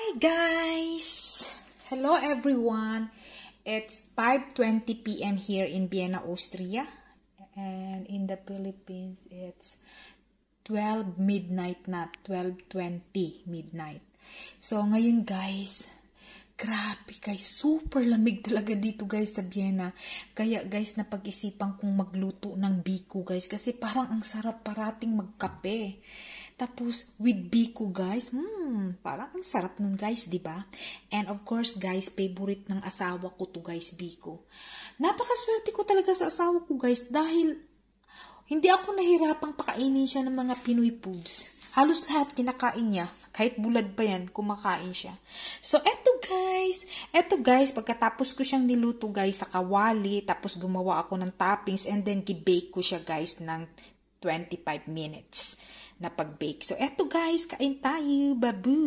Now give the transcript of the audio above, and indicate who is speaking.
Speaker 1: Hi guys! Hello everyone! It's 5:20 p.m. here in Vienna, Austria. And in the Philippines, it's 12 midnight na. 12:20 midnight. So ngayon guys, grabe guys, super lamig talaga dito guys sa Vienna. Kaya guys, napag-isipan kong magluto ng biko guys. Kasi parang ang sarap parating magkape. Tapos, with biko, guys, parang ang sarap nun, guys, di ba? And of course, guys, favorite ng asawa ko to, guys, biko. Napakaswerte ko talaga sa asawa ko, guys, dahil hindi ako nahirapang pakainin siya ng mga Pinoy foods. Halos lahat kinakain niya. Kahit bulad pa yan, kumakain siya. So, eto guys, pagkatapos ko siyang niluto, guys, sa kawali, tapos gumawa ako ng toppings, and then gi-bake ko siya, guys, ng 25 minutes na pag-bake. So, eto guys, kain tayo. Babu!